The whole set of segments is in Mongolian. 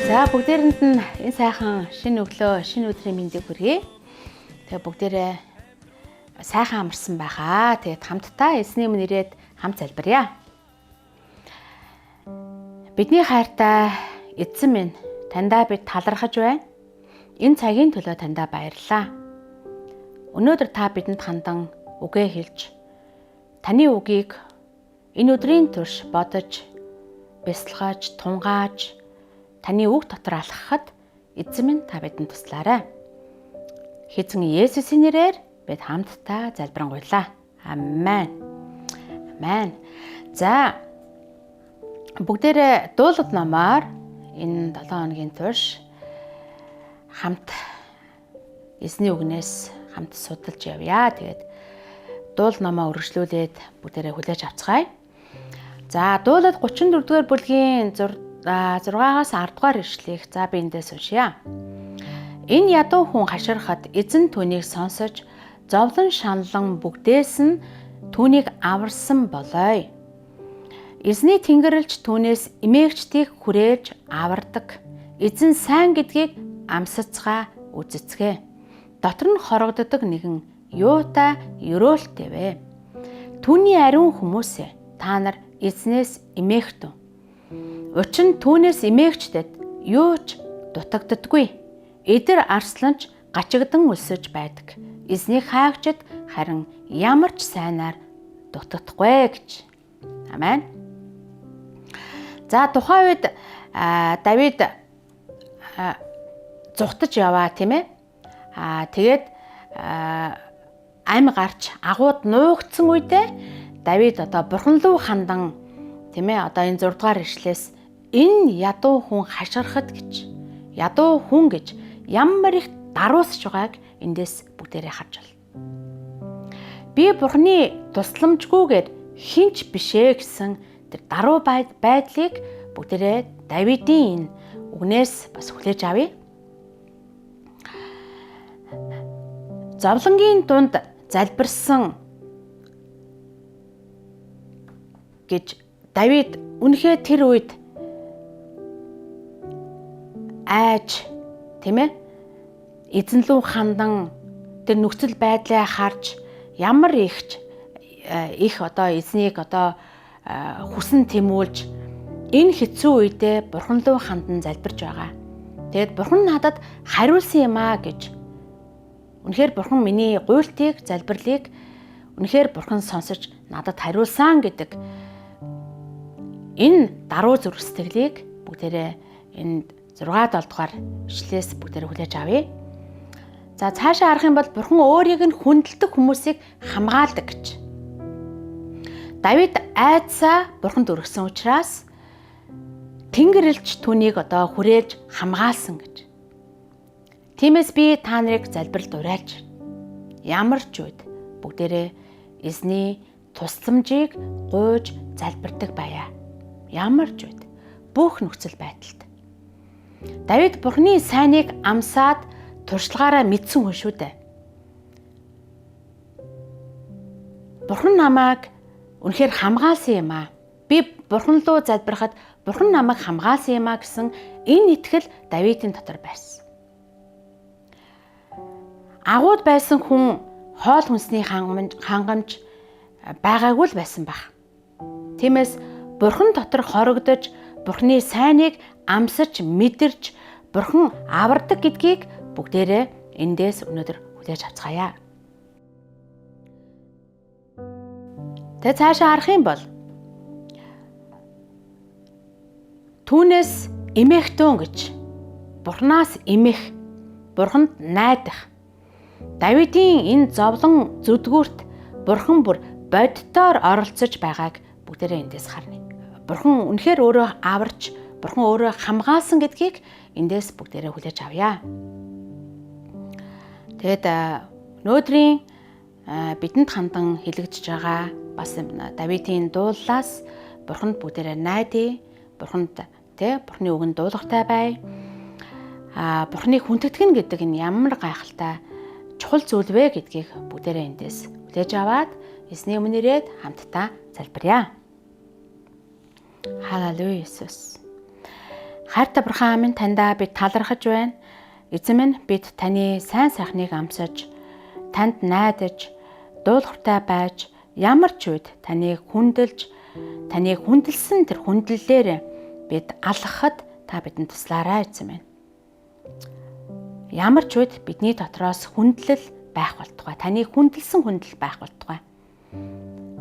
За бүгдээрэнд нь энэ сайхан шинэ өглөө, шинэ өдрийн мэндийг хүргэе. Тэгээ бүгдээрээ сайхан амарсан байхаа. Тэгээд хамтдаа эзний өмнө ирээд хамт залбирая. Бидний хайртай эзэн минь, таньдаа бид талархаж байна. Энэ цагийн төлөө таньдаа баярлалаа. Өнөөдөр та бидэнд хандан үгээ хэлж, таны үгийг энэ өдрийн турш бодож, бясалгаж, тунгааж, таны үг дотор алхахад эзэн минь та бидэнд туслаарай. Эзэн Есүсийн нэрээр бид хамтдаа залбирanгуйлаа. Амен. Амен. За бүгдээрээ дуулал номоор энэ 7 хоногийн турш хамт эзний үгнээс хамт судалж явъя. Тэгээд дуулал номоо үргэлжлүүлээд бүгдээрээ хүлээж авцгаая. За дуулал 34-р бүлгийн 6-аас 10-р ишлэгийг за би эндээс уншия. Энэ ядуу хүн хаширхад эзэн түүнийг сонсож, зовлон шаналн бүгдээс нь түүнийг аварсан болой. Эзний тэнгэрлэгч түүнээс эмээгчдийг хүрээж авардаг. Эзэн сайн гэдгийг амсацгаа үзэцгээ. Дотор нь хорогддог нэгэн юутай өрөөлтэйвэ. Түүний ариун хүмүүсээ та нар эзнээс эмээгтэн. Учир нь түүнээс эмээгчдэд юу ч дутагддаггүй. Эдэр арсланч гачигдан өлсөж байдаг. Эзнийг хайгчид харин ямар ч сайнаар дутагдахгүй гэж. Амен. За тухайн үед Давид зүхтаж яваа тийм ээ. Тэгээд ам гарч агууд нуугдсан үедээ Давид одоо бурхан руу хандан тийм ээ одоо энэ 6 дугаар ишлээс энэ ядуу хүн хаширхад гэж, ядуу хүн гэж ямар их даруусж байгааг эндээс бүгдээрээ харж байна. Би бурханы тусламжгүйгээр хинч бишээ гэсэн тэр даруй байдлыг бүгдээрээ Давидын энэ үгнээс бас хүлээж авъя. Зовлонгийн дунд залбирсан гэж Давид үнэхээр тэр үед айж тийм ээ эзэн рүү хандан тэр нөхцөл байдлаа харж ямар их одоо эзнийг одоо хүсэн тэмүүлж энэ хэцүү үедээ бурхан руу хандан залбирж байгаа. Тэгэд бурхан надад хариулсан юм аа гэж үнэхээр бурхан миний гуйлтыг, залбирлыг үнэхээр бурхан сонсож надад хариулсан гэдэг энэ даруй зүрх сэтгэлийг бүгдээрээ энэ 6-7 дугаар ишлээс бүгдээрээ хүлээж авъя. За цаашаа харах юм бол бурхан өөрийг нь хүндэлдэг хүмүүсийг хамгаалдаг гэж. Давид айдсаа бурханд өргөсөн учраас тэнгэрлэгч түүнийг одоо хүрээж хамгаалсан гэж. Тиймээс би та нарыг залбиралд уриалж ямар ч үед бүгдээрээ эзний тусламжийг гуйж залбирдаг байя. Ямар ч үед бүх нөхцөл байдалд. Давид бурханы сайныг амсаад туршлагаараа мэдсэн хүн шүү дээ. Бурхан намайг үнэхээр хамгаалсан юм аа. Би бурхан руу залбирахад бурхан намайг хамгаалсан юм аа гэсэн энэ итгэл Давидын дотор байсан. Агууд байсан хүн хоол хүнсний хангамж байгаагүй л байсан баг. Тиймээс бурхан дотор хорогдож, бурханы сайныг амсаж, мэдэрч, бурхан авардаг гэдгийг бүгдээрээ эндээс өнөөдөр хүлээж авцгаая. Тэгээ цаашаа харах юм бол түүнээс эмээгтэн гэж бурханаас эмэх, бурханд найдах. Давидын энэ зовлон зүдгүүрт бурхан бүр боддоор оролцож байгааг бүгдээрээ эндээс харна. Бурхан үнэхээр өөрөө аварч, бурхан өөрөө хамгаалсан гэдгийг эндээс бүгдээрээ хүлээж авъя. Тэгэд өнөөдрийн бидэнд хандан хэлэгдэж байгаа бас Давидын дууллаас бурханд бүгдээрээ найдаа, бурханд бурханы үгэнд дуулууртай бай. Бурханыг хүндэтгэн гэдэг энэ ямар гайхалтай чухал зүйл вэ гэдгийг бүгдээрээ эндээс хүлээж аваад эзний өмнө ирээд хамтдаа залбирая. Халелуя Иесус. Хайртай бурхан минь таньдаа бид талархаж байна. Эзэн минь бид таны сайн сайхныг амсаж, танд найдаж, дуулууртай байж, ямар ч үед таныг хүндэлж, таныг хүндэлсэн тэр хүндлэлээр бид алгахад та бидэнд туслаарай эзэн минь. Ямар ч үед бидний дотроос хүндлэл байх болтугай. Таныг хүндэлсэн хүндлэл байх болтугай.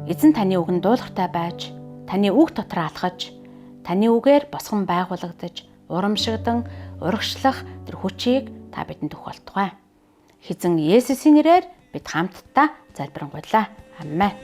Эзэн таны үгэнд дуулууртай байж, таны үг дотор алхаж, таны үгээр босгон байгуулагдаж, урамшигдан урагшлах тэр хүчийг та бидэнд өгөх болтугай. Эзэн Есүсийн нэрээр бид хамтдаа залбирanгуйлаа. Амен.